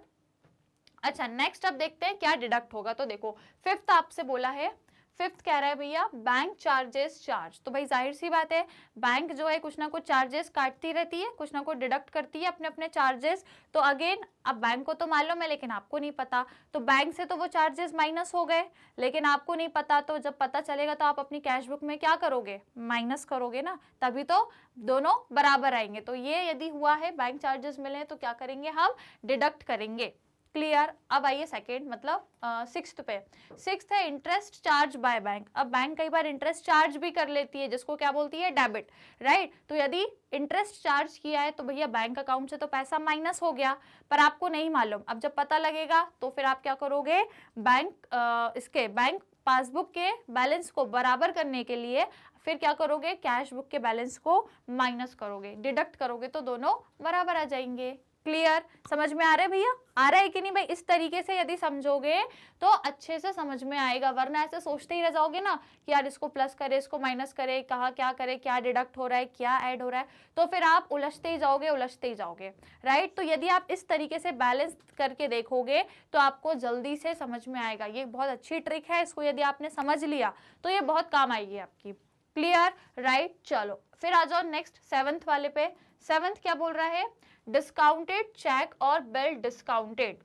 S1: अच्छा नेक्स्ट अब देखते हैं क्या डिडक्ट होगा। तो देखो फिफ्थ आपसे बोला है, फिफ्थ कह रहा है भैया बैंक चार्जेस चार्ज, तो भाई जाहिर सी बात है बैंक जो है कुछ ना कुछ चार्जेस काटती रहती है, कुछ ना कुछ डिडक्ट करती है अपने अपने चार्जेस। तो अगेन अब बैंक को तो मालूम है लेकिन आपको नहीं पता, तो बैंक से तो वो चार्जेस माइनस हो गए लेकिन आपको नहीं पता, तो जब पता चलेगा तो आप अपनी कैश बुक में क्या करोगे, माइनस करोगे ना, तभी तो दोनों बराबर आएंगे। तो ये यदि हुआ है बैंक चार्जेस मिले तो क्या करेंगे, हम डिडक्ट करेंगे, क्लियर। अब आइए सेकेंड मतलब सिक्स्थ पे, सिक्स्थ है इंटरेस्ट चार्ज बाय बैंक। अब बैंक कई बार इंटरेस्ट चार्ज भी कर लेती है जिसको क्या बोलती है, डेबिट, राइट। तो यदि इंटरेस्ट चार्ज किया है तो भैया बैंक अकाउंट से तो पैसा माइनस हो गया, पर आपको नहीं मालूम, अब जब पता लगेगा तो फिर आप क्या करोगे, बैंक पासबुक के बैलेंस को बराबर करने के लिए फिर क्या करोगे, कैश बुक के बैलेंस को माइनस करोगे, डिडक्ट करोगे, तो दोनों बराबर आ जाएंगे, क्लियर। समझ में आ रहा है भैया, आ रहा है कि नहीं भाई, इस तरीके से यदि समझोगे तो अच्छे से समझ में आएगा, वरना ऐसे सोचते ही रह जाओगे ना कि यार इसको प्लस करे, इसको माइनस करे, कहाँ क्या करे, क्या डिडक्ट हो रहा है, क्या ऐड हो रहा है, तो फिर आप उलझते ही जाओगे, राइट। तो यदि आप इस तरीके से बैलेंस करके देखोगे तो आपको जल्दी से समझ में आएगा, ये बहुत अच्छी ट्रिक है, इसको यदि आपने समझ लिया तो ये बहुत काम आएगी आपकी, क्लियर, राइट। चलो फिर आ जाओ नेक्स्ट सेवंथ वाले पे। सेवंथ क्या बोल रहा है, डिस्काउंटेड चेक और बिल डिस्काउंटेड,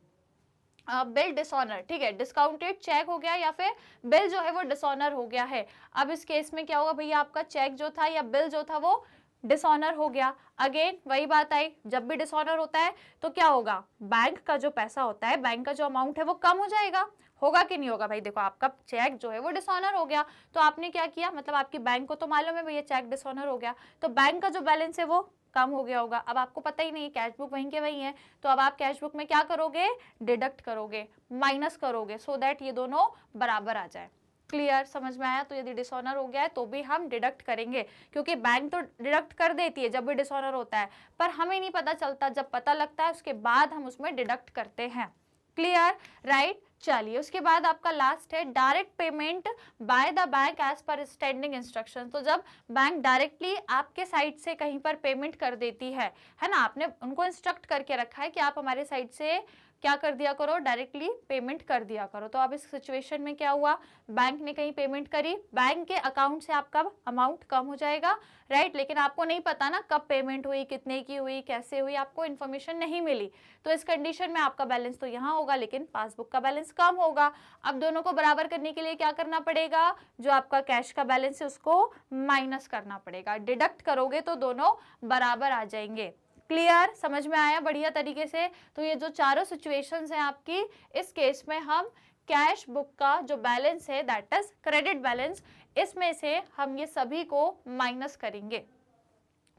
S1: बिल डिसऑनर, ठीक है, डिस्काउंटेड चेक हो गया या फिर बिल जो है वो डिसऑनर हो गया है। अब इस केस में क्या होगा भैया, आपका चेक जो था या बिल जो था वो डिसऑनर हो गया। अगेन वही बात आई, जब भी डिसऑनर होता है तो क्या होगा, बैंक का जो पैसा होता है, बैंक का जो अमाउंट है वो कम हो जाएगा, होगा कि नहीं होगा भाई। देखो आपका चेक जो है वो डिसऑनर हो गया, तो आपने क्या किया, मतलब आपकी बैंक को तो मालूम है भैया चेक डिसऑनर हो गया, तो बैंक का जो बैलेंस है वो कम हो गया होगा। अब आपको पता ही नहीं, कैश बुक वहीं के वहीं है, तो अब आप कैश बुक में क्या करोगे, डिडक्ट करोगे, माइनस करोगे, सो दैट ये दोनों बराबर आ जाए, क्लियर, समझ में आया। तो यदि डिसऑनर हो गया है तो भी हम डिडक्ट करेंगे, क्योंकि बैंक तो डिडक्ट कर देती है जब भी डिसऑनर होता है, पर हमें नहीं पता चलता, जब पता लगता है उसके बाद हम उसमें डिडक्ट करते हैं, क्लियर, राइट। चलिए उसके बाद आपका लास्ट है direct payment by the bank as per standing instruction. तो जब बैंक डायरेक्टली आपके साइड से कहीं पर पेमेंट कर देती है ना, आपने उनको इंस्ट्रक्ट करके रखा है कि आप हमारे साइड से क्या कर दिया करो, डायरेक्टली पेमेंट कर दिया करो। तो अब इस सिचुएशन में क्या हुआ, बैंक ने कहीं पेमेंट करी, बैंक के अकाउंट से आपका अमाउंट कम हो जाएगा, राइट, लेकिन आपको नहीं पता ना कब पेमेंट हुई, कितने की हुई, कैसे हुई, आपको इन्फॉर्मेशन नहीं मिली, तो इस कंडीशन में आपका बैलेंस तो यहाँ होगा लेकिन पासबुक का बैलेंस कम होगा। अब दोनों को बराबर करने के लिए क्या करना पड़ेगा, जो आपका कैश का बैलेंस है उसको माइनस करना पड़ेगा, डिडक्ट करोगे तो दोनों बराबर आ जाएंगे, क्लियर, समझ में आया बढ़िया तरीके से। तो ये जो चारों सिचुएशंस हैं आपकी, इस केस में हम कैश बुक का जो बैलेंस है दैट इज क्रेडिट बैलेंस, इसमें से हम ये सभी को माइनस करेंगे।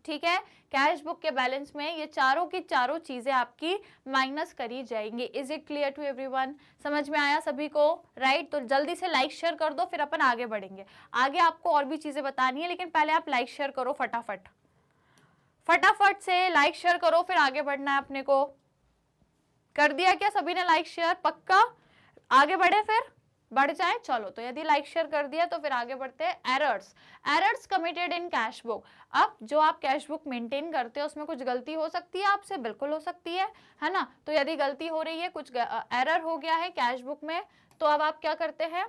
S1: ठीक है, कैश बुक के बैलेंस में ये चारों की चारों चीजें आपकी माइनस करी जाएंगी। Is it clear to everyone? समझ में आया सभी को? राइट, तो जल्दी से लाइक शेयर कर दो, फिर अपन आगे बढ़ेंगे। आगे आपको और भी चीजें बतानी है, लेकिन पहले आप लाइक शेयर करो फटाफट, फटाफट से लाइक शेयर करो, फिर आगे बढ़ना है अपने को। कर दिया क्या सभी ने लाइक शेयर? पक्का आगे बढ़े, फिर बढ़ जाए। चलो, तो यदि लाइक शेयर कर दिया तो फिर आगे बढ़ते हैं। Errors committed in cash book. अब जो आप कैश बुक मेंटेन करते हो उसमें कुछ गलती हो सकती है आपसे, बिल्कुल हो सकती है ना। तो यदि गलती हो रही है, कुछ एरर हो गया है कैश बुक में, तो अब आप क्या करते हैं?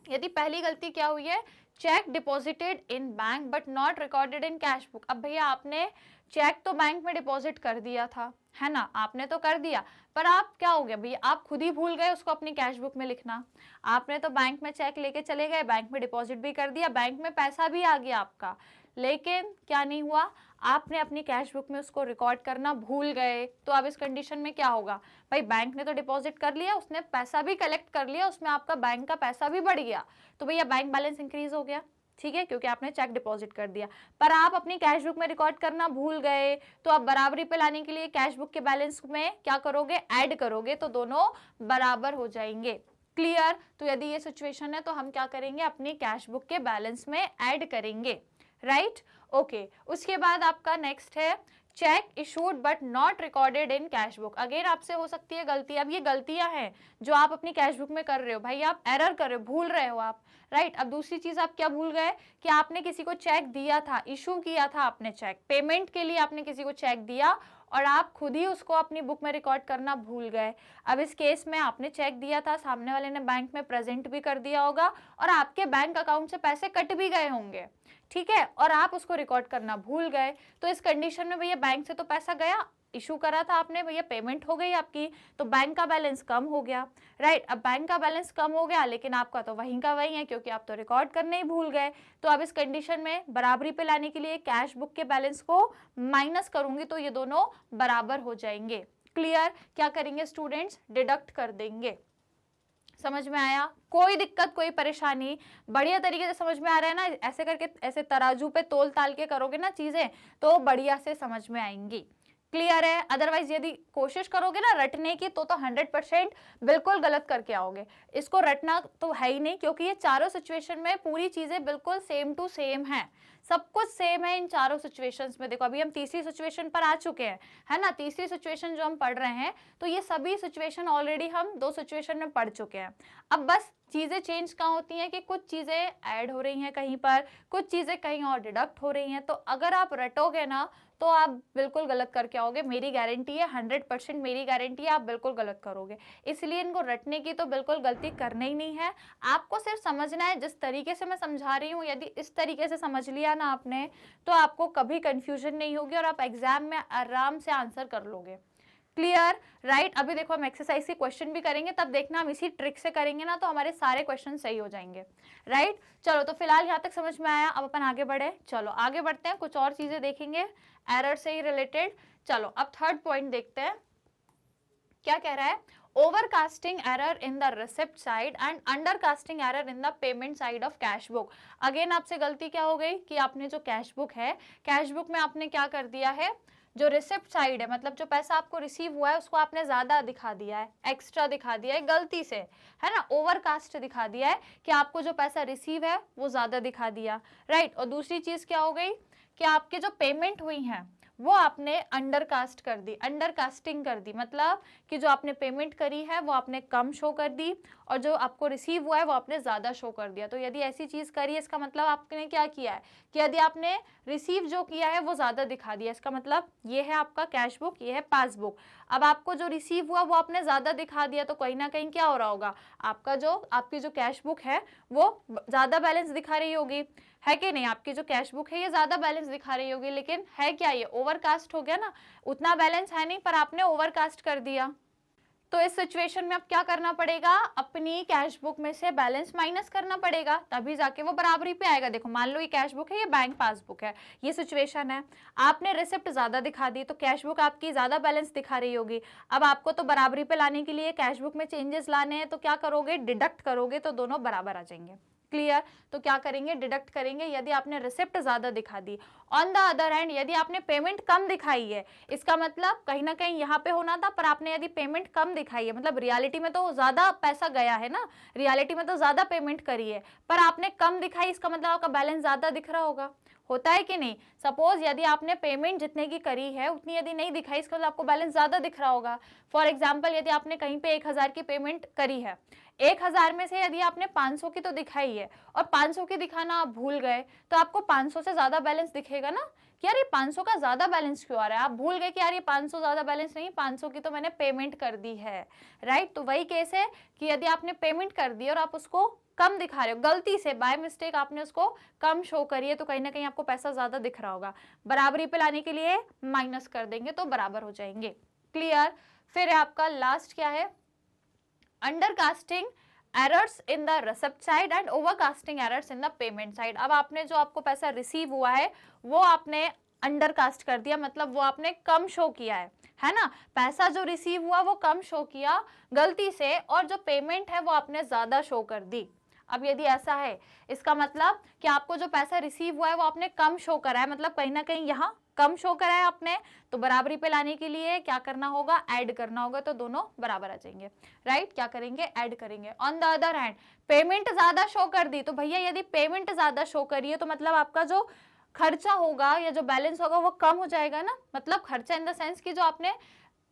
S1: यदि पहली गलती क्या हुई है, check deposited in bank but not recorded in cash book. अब भैया आपने चेक तो बैंक में डिपॉजिट कर दिया था, है ना, आपने तो कर दिया, पर आप क्या हो गया भैया, आप खुद ही भूल गए उसको अपनी कैश बुक में लिखना। आपने तो बैंक में चेक लेके चले गए, बैंक में डिपॉजिट भी कर दिया, बैंक में पैसा भी आ गया आपका, लेकिन क्या नहीं हुआ, आपने अपनी कैश बुक में उसको रिकॉर्ड करना भूल गए। तो अब इस कंडीशन में क्या होगा भाई, बैंक ने तो डिपॉजिट कर लिया, उसने पैसा भी कलेक्ट कर लिया, उसमें आपका बैंक का पैसा भी बढ़ गया, तो भैया बैंक बैलेंस इंक्रीज हो गया। ठीक है, क्योंकि आपने चेक डिपॉजिट कर दिया, पर आप अपनी कैश बुक में रिकॉर्ड करना भूल गए। तो आप बराबरी पे लाने के लिए कैश बुक के बैलेंस में क्या करोगे, ऐड करोगे, तो दोनों बराबर हो जाएंगे। क्लियर? तो यदि ये सिचुएशन है तो हम क्या करेंगे, अपनी कैश बुक के बैलेंस में ऐड करेंगे। Right, okay. उसके बाद आपका नेक्स्ट है check issued but not recorded in cash book. Again आपसे हो सकती है गलती। अब ये गलतियां हैं जो आप अपनी कैश बुक में कर रहे हो, भाई आप एरर कर रहे हो, भूल रहे हो आप। राइट, अब दूसरी चीज आप क्या भूल गए कि आपने किसी को चेक दिया था, इशू किया था आपने चेक, पेमेंट के लिए आपने किसी को चेक दिया और आप खुद ही उसको अपनी बुक में रिकॉर्ड करना भूल गए। अब इस केस में आपने चेक दिया था, सामने वाले ने बैंक में प्रेजेंट भी कर दिया होगा और आपके बैंक अकाउंट से पैसे कट भी गए होंगे, ठीक है, और आप उसको रिकॉर्ड करना भूल गए। तो इस कंडीशन में भैया बैंक से तो पैसा गया, इशू करा था आपने, भैया पेमेंट हो गई आपकी, तो बैंक का बैलेंस कम हो गया। राइट, अब बैंक का बैलेंस कम हो गया, लेकिन आपका तो वहीं का वहीं है, क्योंकि आप तो रिकॉर्ड करने ही भूल गए। तो अब इस कंडीशन में बराबरी पे लाने के लिए कैश बुक के बैलेंस को माइनस करूंगी, तो ये दोनों बराबर हो जाएंगे। क्लियर? क्या करेंगे स्टूडेंट्स, डिडक्ट कर देंगे। समझ में आया? कोई दिक्कत, कोई परेशानी? बढ़िया तरीके से समझ में आ रहा है ना? ऐसे करके, ऐसे तराजू पे तोल ताल के करोगे ना चीजें, तो बढ़िया से समझ में आएंगी। क्लियर है? अदरवाइज यदि कोशिश करोगे ना रटने की, तो 100% बिल्कुल गलत करके आओगे। इसको रटना तो है ही नहीं, क्योंकि ये चारों सिचुएशन में पूरी चीजें बिल्कुल सेम टू सेम है, सब कुछ सेम है इन चारों सिचुएशंस में। देखो अभी हम तीसरी सिचुएशन पर आ चुके हैं, है ना। तीसरी सिचुएशन जो हम पढ़ रहे हैं, तो ये सभी सिचुएशन ऑलरेडी हम 2 सिचुएशन में पढ़ चुके हैं। अब बस चीजें चेंज कहाँ होती हैं कि कुछ चीजें ऐड हो रही हैं कहीं पर, कुछ चीजें कहीं और डिडक्ट हो रही हैं। तो अगर आप रटोगे ना तो आप बिल्कुल गलत करके आओगे, मेरी गारंटी है, 100% मेरी गारंटी है, आप बिल्कुल गलत करोगे। इसलिए इनको रटने की तो बिल्कुल गलती करना ही नहीं है, आपको सिर्फ समझना है। जिस तरीके से मैं समझा रही हूँ, यदि इस तरीके से समझ लिया ना आपने, तो आपको कभी कंफ्यूजन नहीं होगी और आप एग्जाम में आराम से आंसर कर लोगे। क्लियर? राइट, अभी देखो हम एक्सरसाइज के क्वेश्चन भी करेंगे, तब देखना हम इसी ट्रिक से करेंगे ना, तो हमारे सारे क्वेश्चन सही हो जाएंगे। राइट, चलो तो फिलहाल यहाँ तक समझ में आया, अब अपन आगे बढ़े। चलो आगे बढ़ते हैं, कुछ और चीजें देखेंगे एरर से ही रिलेटेड। चलो अब थर्ड पॉइंट देखते हैं, क्या कह रहा है। Overcasting error in the receipt side and undercasting error in the payment side of cash book. Again आपसे गलती क्या हो गई कि आपने जो कैश बुक है, कैश बुक में आपने क्या कर दिया है, जो रिसिप्ट साइड है, मतलब जो पैसा आपको रिसीव हुआ है, उसको आपने ज्यादा दिखा दिया है, एक्स्ट्रा दिखा दिया है गलती से, है ना। ओवरकास्ट दिखा दिया है कि आपको जो पैसा रिसीव है वो ज्यादा दिखा दिया। राइट, और दूसरी चीज क्या हो गई कि आपके जो पेमेंट हुई है वो आपने अंडरकास्ट कर दी, अंडरकास्टिंग कर दी, मतलब कि जो आपने पेमेंट करी है वो आपने कम शो कर दी और जो आपको रिसीव हुआ है वो आपने ज़्यादा शो कर दिया। तो यदि ऐसी चीज़ करी है, इसका मतलब आपने क्या किया है कि यदि आपने रिसीव जो किया है वो ज़्यादा दिखा दिया, इसका मतलब ये है आपका कैश बुक, ये है पासबुक। अब आपको जो रिसीव हुआ वो आपने ज़्यादा दिखा दिया, तो कहीं ना कहीं क्या हो रहा होगा, आपकी जो कैश बुक है वो ज़्यादा बैलेंस दिखा रही होगी, है कि नहीं। आपकी जो कैश बुक है ये ज्यादा बैलेंस दिखा रही होगी, लेकिन है क्या, ये ओवरकास्ट हो गया ना, उतना बैलेंस है नहीं पर आपने ओवरकास्ट कर दिया। तो इस सिचुएशन में अब क्या करना पड़ेगा, अपनी कैश बुक में से बैलेंस माइनस करना पड़ेगा, तभी जाके वो बराबरी पे आएगा। देखो मान लो ये कैश बुक है, ये बैंक पासबुक है, ये सिचुएशन है। आपने रिसिप्ट ज्यादा दिखा दी तो कैश बुक आपकी ज्यादा बैलेंस दिखा रही होगी। अब आपको तो बराबरी पे लाने के लिए कैश बुक में चेंजेस लाने हैं, तो क्या करोगे, डिडक्ट करोगे तो दोनों बराबर आ जाएंगे। क्लियर? तो क्या करेंगे, डिडक्ट करेंगे यदि आपने रिसिप्ट ज्यादा दिखा दी। ऑन द अदर हैंड यदि आपने पेमेंट कम दिखाई है, इसका मतलब कहीं ना कहीं यहाँ पे होना था, पर आपने यदि पेमेंट कम दिखाई है, मतलब रियलिटी में तो ज्यादा पैसा गया है ना, रियलिटी में तो ज्यादा पेमेंट करी है, पर आपने कम दिखाई, इसका मतलब आपका बैलेंस ज्यादा दिख रहा होगा। होता है कि नहीं? सपोज यदि आपने पेमेंट जितने की करी है उतनी यदि नहीं दिखाई, इसका मतलब आपको बैलेंस ज्यादा दिख रहा होगा। फॉर एग्जाम्पल यदि आपने कहीं पे 1000 की पेमेंट करी है, 1000 में से यदि आपने 500 की तो दिखाई है और 500 की दिखाना आप भूल गए, तो आपको 500 से ज्यादा बैलेंस दिखेगा ना कि यार ये 500 का ज्यादा बैलेंस क्यों आ रहा है। आप भूल गए कि यार ये 500 ज्यादा बैलेंस नहीं, 500 की तो मैंने पेमेंट कर दी है, राइट। तो वही केस है कि यदि आपने पेमेंट कर दी और आप उसको कम दिखा रहे हो, गलती से बाय मिस्टेक आपने उसको कम शो करी है, तो कहीं ना कहीं आपको पैसा ज्यादा दिख रहा होगा। बराबरी पे लाने के लिए माइनस कर देंगे तो बराबर हो जाएंगे। क्लियर? फिर आपका लास्ट क्या है, undercasting errors in the receipt side and overcasting errors in the payment side. अब आपने जो आपको पैसा रिसीव हुआ है वो आपने अंडरकास्ट कर दिया, मतलब वो आपने कम शो किया है ना। पैसा जो रिसीव हुआ वो कम शो किया गलती से, और जो पेमेंट है वो आपने ज्यादा शो कर दी। अब यदि ऐसा है, इसका मतलब कि आपको जो पैसा रिसीव हुआ है वो आपने कम शो करा है, मतलब कहीं ना कहीं यहाँ कम शो करा है आपने, तो बराबरी पे लाने के लिए क्या करना होगा, ऐड करना होगा, तो दोनों बराबर आ जाएंगे, राइट। क्या करेंगे, ऐड करेंगे। On the other hand payment ज्यादा शो कर दी, तो भैया यदि पेमेंट ज्यादा शो करी है तो मतलब आपका जो खर्चा होगा या जो बैलेंस होगा वो कम हो जाएगा ना। मतलब खर्चा इन द सेंस कि जो आपने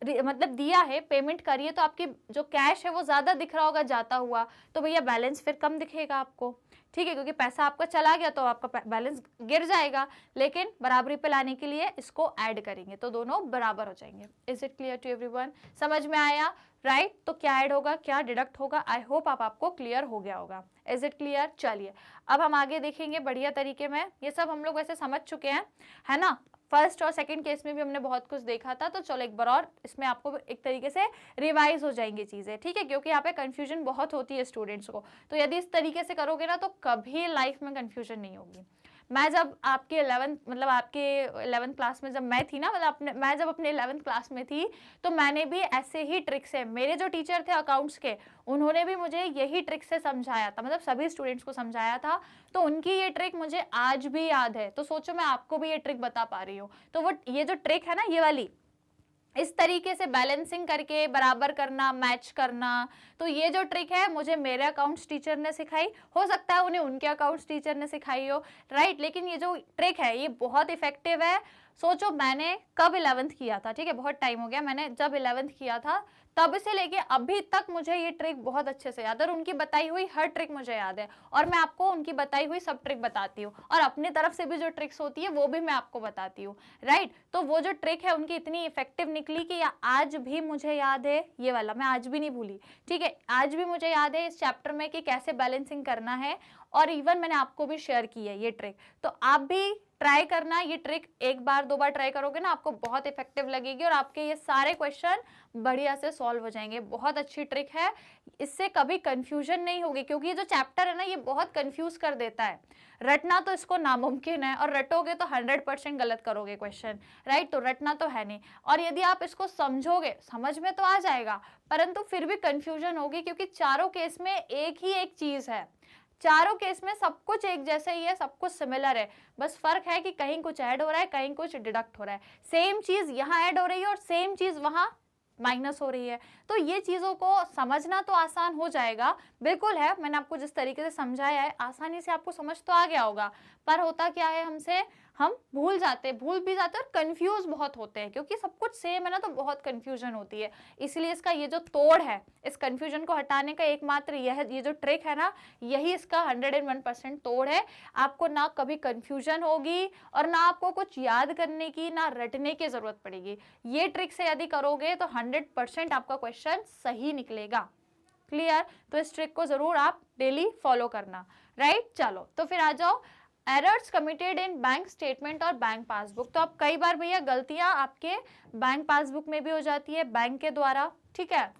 S1: मतलब दिया है, पेमेंट करिए, तो आपकी जो कैश है वो ज्यादा दिख रहा होगा जाता हुआ, तो भैया बैलेंस फिर कम दिखेगा आपको, ठीक है, क्योंकि पैसा आपका चला गया तो आपका बैलेंस गिर जाएगा। लेकिन बराबरी पे लाने के लिए इसको ऐड करेंगे तो दोनों बराबर हो जाएंगे। Is it clear to everyone? समझ में आया, राइट। तो क्या ऐड होगा, क्या डिडक्ट होगा, आई होप आपको क्लियर हो गया होगा। Is it clear? चलिए अब हम आगे देखेंगे बढ़िया तरीके में। ये सब हम लोग वैसे समझ चुके हैं, है ना। फर्स्ट और सेकंड केस में भी हमने बहुत कुछ देखा था, तो चलो एक बार और इसमें आपको एक तरीके से रिवाइज हो जाएंगी चीजें, ठीक है, क्योंकि यहाँ पे कंफ्यूजन बहुत होती है स्टूडेंट्स को। तो यदि इस तरीके से करोगे ना तो कभी लाइफ में कंफ्यूजन नहीं होगी। मैं जब आपके 11th क्लास में जब मैं थी ना, मतलब मैं जब अपने 11th क्लास में थी, तो मैंने भी ऐसे ही ट्रिक से, मेरे जो टीचर थे अकाउंट्स के, उन्होंने भी मुझे यही ट्रिक से समझाया था, मतलब सभी स्टूडेंट्स को समझाया था। तो उनकी ये ट्रिक मुझे आज भी याद है, तो सोचो मैं आपको भी ये ट्रिक बता पा रही हूँ। तो वो ये जो ट्रिक है ना, ये वाली, इस तरीके से बैलेंसिंग करके बराबर करना, मैच करना, तो ये जो ट्रिक है मुझे मेरे अकाउंट्स टीचर ने सिखाई, हो सकता है उन्हें उनके अकाउंट्स टीचर ने सिखाई हो, राइट। लेकिन ये जो ट्रिक है ये बहुत इफेक्टिव है। सोचो मैंने कब 11th किया था, ठीक है, बहुत टाइम हो गया, मैंने जब 11th किया था तब से लेके अभी तक मुझे ये ट्रिक बहुत अच्छे से याद है, और उनकी बताई हुई हर ट्रिक मुझे याद है, और मैं आपको उनकी बताई हुई सब ट्रिक बताती हूँ, और अपनी तरफ से भी जो ट्रिक्स होती है वो भी मैं आपको बताती हूँ, राइट। तो वो जो ट्रिक है उनकी इतनी इफेक्टिव निकली कि आज भी मुझे याद है, ये वाला मैं आज भी नहीं भूली, ठीक है, आज भी मुझे याद है इस चैप्टर में कि कैसे बैलेंसिंग करना है, और इवन मैंने आपको भी शेयर की है ये ट्रिक। तो आप भी ट्राई करना, ये ट्रिक एक बार दो बार ट्राई करोगे ना आपको बहुत इफेक्टिव लगेगी, और आपके ये सारे क्वेश्चन बढ़िया से सॉल्व हो जाएंगे। बहुत अच्छी ट्रिक है, इससे कभी कंफ्यूजन नहीं होगी, क्योंकि ये जो चैप्टर है ना ये बहुत कंफ्यूज कर देता है। रटना तो इसको नामुमकिन है, और रटोगे तो 100% गलत करोगे क्वेश्चन, राइट। तो रटना तो है नहीं, और यदि आप इसको समझोगे, समझ में तो आ जाएगा, परंतु फिर भी कंफ्यूजन होगी, क्योंकि चारों केस में एक ही एक चीज है, चारों केस में सब कुछ एक जैसा ही है, सब कुछ सिमिलर है, बस फर्क है कि कहीं कुछ ऐड हो रहा है, कहीं कुछ डिडक्ट हो रहा है। सेम चीज यहाँ ऐड हो रही है और सेम चीज वहां माइनस हो रही है। तो ये चीजों को समझना तो आसान हो जाएगा, बिल्कुल है, मैंने आपको जिस तरीके से समझाया है आसानी से आपको समझ तो आ गया होगा, पर होता क्या है हमसे, हम भूल भी जाते और कंफ्यूज बहुत होते हैं, क्योंकि सब कुछ सेम है ना, तो बहुत कंफ्यूजन होती है। इसलिए इसका ये जो तोड़ है, इस कंफ्यूजन को हटाने का एकमात्र ये जो ट्रिक है ना, यही इसका 101% तोड़ है। आपको ना कभी कंफ्यूजन होगी, और ना आपको कुछ याद करने की, ना रटने की जरूरत पड़ेगी। ये ट्रिक से यदि करोगे तो 100% आपका क्वेश्चन सही निकलेगा। क्लियर? तो इस ट्रिक को जरूर आप डेली फॉलो करना, राइट। चलो तो फिर आ जाओ, errors committed in bank statement और बैंक पासबुक। तो अब कई बार भैया गलतियां आपके बैंक पासबुक में भी हो जाती है बैंक के द्वारा, ठीक है,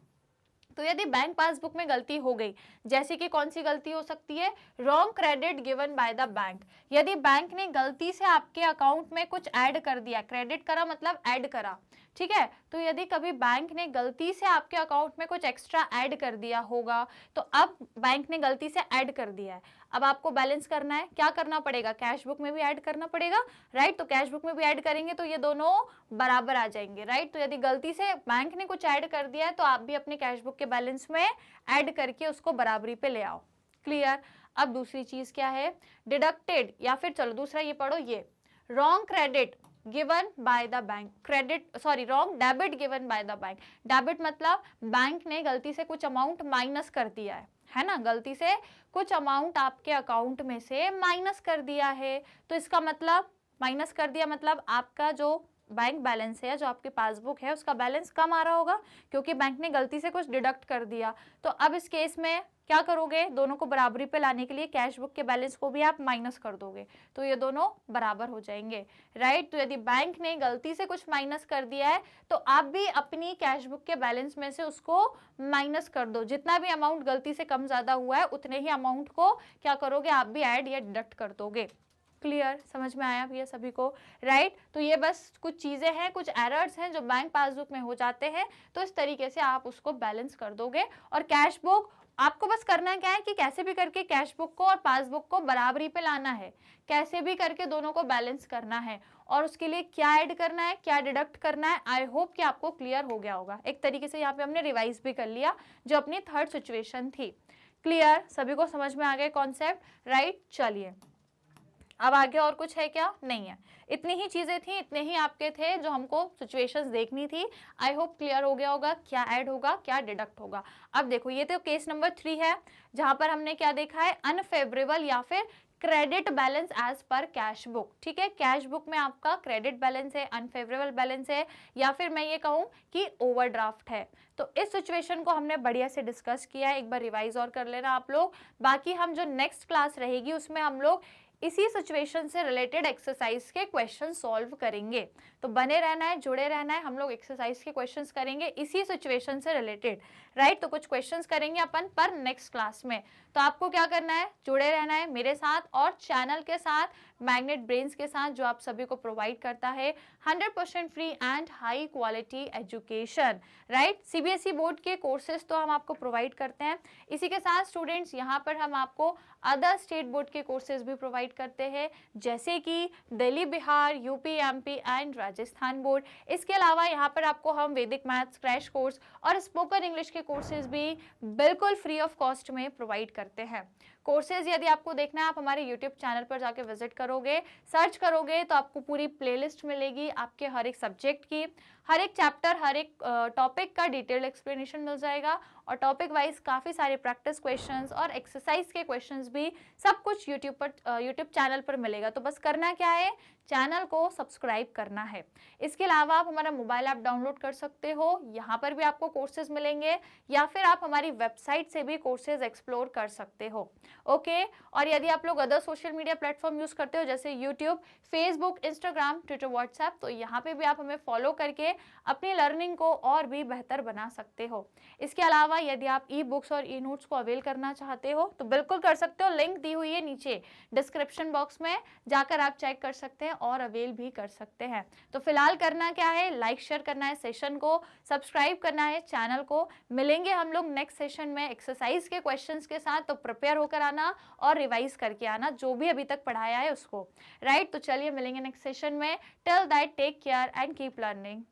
S1: तो यदि बैंक पासबुक में गलती हो गई, जैसे कि कौन सी गलती हो सकती है, wrong credit given by the bank. यदि बैंक ने गलती से आपके अकाउंट में कुछ ऐड कर दिया, क्रेडिट करा मतलब ऐड करा, ठीक है, तो यदि कभी बैंक ने गलती से आपके अकाउंट में कुछ एक्स्ट्रा ऐड कर दिया होगा, तो अब बैंक ने गलती से ऐड कर दिया है, अब आपको बैलेंस करना है, क्या करना पड़ेगा, कैश बुक में भी ऐड करना पड़ेगा, राइट। तो कैश बुक में भी ऐड करेंगे तो ये दोनों बराबर आ जाएंगे, राइट। तो यदि गलती से बैंक ने कुछ ऐड कर दिया है तो आप भी अपने कैश बुक के बैलेंस में ऐड करके उसको बराबरी पे ले आओ। क्लियर। अब दूसरी चीज क्या है, डिडक्टेड, या फिर चलो दूसरा ये पढ़ो, ये wrong credit given by the bank, credit sorry wrong debit given by the bank. Debit मतलब बैंक ने गलती से कुछ अमाउंट माइनस कर दिया है ना, गलती से कुछ अमाउंट आपके अकाउंट में से माइनस कर दिया है, तो इसका मतलब माइनस कर दिया मतलब आपका जो बैंक बैलेंस है, जो आपकी पासबुक है, उसका बैलेंस कम आ रहा होगा क्योंकि बैंक ने गलती से कुछ डिडक्ट कर दिया। तो अब इस केस में क्या करोगे, दोनों को बराबरी पे लाने के लिए कैश बुक के बैलेंस को भी आप माइनस कर दोगे, तो ये दोनों बराबर हो जाएंगे, राइट। तो यदि बैंक ने गलती से कुछ माइनस कर दिया है तो आप भी अपनी कैश बुक के बैलेंस में से उसको माइनस कर दो, जितना भी अमाउंट गलती से कम ज्यादा हुआ है उतने ही अमाउंट को क्या करोगे, आप भी ऐड या डिडक्ट कर दोगे। क्लियर, समझ में आया भैया सभी को, राइट। तो ये बस कुछ चीजें हैं, कुछ एरर्स हैं जो बैंक पासबुक में हो जाते हैं, तो इस तरीके से आप उसको बैलेंस कर दोगे। और कैश बुक आपको बस करना क्या है कि कैसे भी करके कैश बुक को और पासबुक को बराबरी पे लाना है, कैसे भी करके दोनों को बैलेंस करना है, और उसके लिए क्या ऐड करना है, क्या डिडक्ट करना है। आई होप कि आपको क्लियर हो गया होगा। एक तरीके से यहाँ पे हमने रिवाइज भी कर लिया जो अपनी थर्ड सिचुएशन थी। क्लियर, सभी को समझ में आ गए कॉन्सेप्ट, राइट। चलिए अब आगे और कुछ है क्या, नहीं है, इतनी ही चीजें थी, इतने ही आपके थे जो हमको सिचुएशंस देखनी थी। आई होप क्लियर हो गया होगा, क्या ऐड होगा क्या डिडक्ट होगा। अब देखो ये तो केस नंबर 3 है, जहां पर हमने क्या देखा है, अनफेवरेबल या फिर credit balance as per cash book. ठीक है, कैश बुक में आपका क्रेडिट बैलेंस है, अनफेवरेबल बैलेंस है, या फिर मैं ये कहूँ कि ओवरड्राफ्ट है। तो इस सिचुएशन को हमने बढ़िया से डिस्कस किया है, एक बार रिवाइज और कर लेना आप लोग। बाकी हम जो नेक्स्ट क्लास रहेगी उसमें हम लोग इसी सिचुएशन से रिलेटेड एक्सरसाइज के क्वेश्चन सॉल्व करेंगे। तो बने रहना है, जुड़े रहना है, हम लोग एक्सरसाइज के क्वेश्चंस करेंगे इसी सिचुएशन से रिलेटेड, राइट। तो कुछ क्वेश्चंस करेंगे अपन पर नेक्स्ट क्लास में। तो आपको क्या करना है, जुड़े रहना है मेरे साथ और चैनल के साथ, मैग्नेट ब्रेन्स के साथ, जो आप सभी को प्रोवाइड करता है 100% free and high quality education, right. CBSE board के कोर्सेज तो हम आपको प्रोवाइड करते हैं, इसी के साथ स्टूडेंट्स यहाँ पर हम आपको अदर स्टेट बोर्ड के कोर्सेज भी प्रोवाइड करते हैं, जैसे कि दिल्ली, बिहार, यूपी, एमपी एंड राजस्थान बोर्ड। इसके अलावा यहाँ पर आपको हम वैदिक मैथ्स क्रैश कोर्स और स्पोकन इंग्लिश के कोर्सेज भी बिल्कुल फ्री ऑफ कॉस्ट में प्रोवाइड करते हैं। कोर्सेज यदि आपको देखना है, आप हमारे यूट्यूब चैनल पर जाके विजिट करोगे, सर्च करोगे तो आपको पूरी प्लेलिस्ट मिलेगी, आपके हर एक सब्जेक्ट की, हर एक चैप्टर, हर एक टॉपिक का डिटेल्ड एक्सप्लेनेशन मिल जाएगा, और टॉपिक वाइज काफ़ी सारे प्रैक्टिस क्वेश्चंस और एक्सरसाइज के क्वेश्चंस भी सब कुछ यूट्यूब चैनल पर मिलेगा। तो बस करना क्या है, चैनल को सब्सक्राइब करना है। इसके अलावा आप हमारा मोबाइल ऐप डाउनलोड कर सकते हो, यहाँ पर भी आपको कोर्सेज मिलेंगे, या फिर आप हमारी वेबसाइट से भी कोर्सेज एक्सप्लोर कर सकते हो, ओके। और यदि आप लोग other social media platform use करते हो जैसे YouTube, Facebook, Instagram, Twitter, WhatsApp, तो यहाँ पे भी आप हमें फॉलो करके अपनी लर्निंग को और भी बेहतर बना सकते हो। इसके अलावा यदि आप ई बुक्स और ई नोट्स को अवेल करना चाहते हो तो बिल्कुल कर सकते हो, लिंक दी हुई है नीचे डिस्क्रिप्शन बॉक्स में, जाकर आप चेक कर सकते हैं और अवेल भी कर सकते हैं। तो फिलहाल करना क्या है, लाइक शेयर करना है सेशन को, सब्सक्राइब करना है चैनल को। मिलेंगे हम लोग नेक्स्ट सेशन में एक्सरसाइज के क्वेश्चंस के साथ, तो प्रिपेयर होकर आना और रिवाइज करके आना जो भी अभी तक पढ़ाया है उसको, राइट। तो चलिए मिलेंगे नेक्स्ट सेशन में, till that take care and keep learning.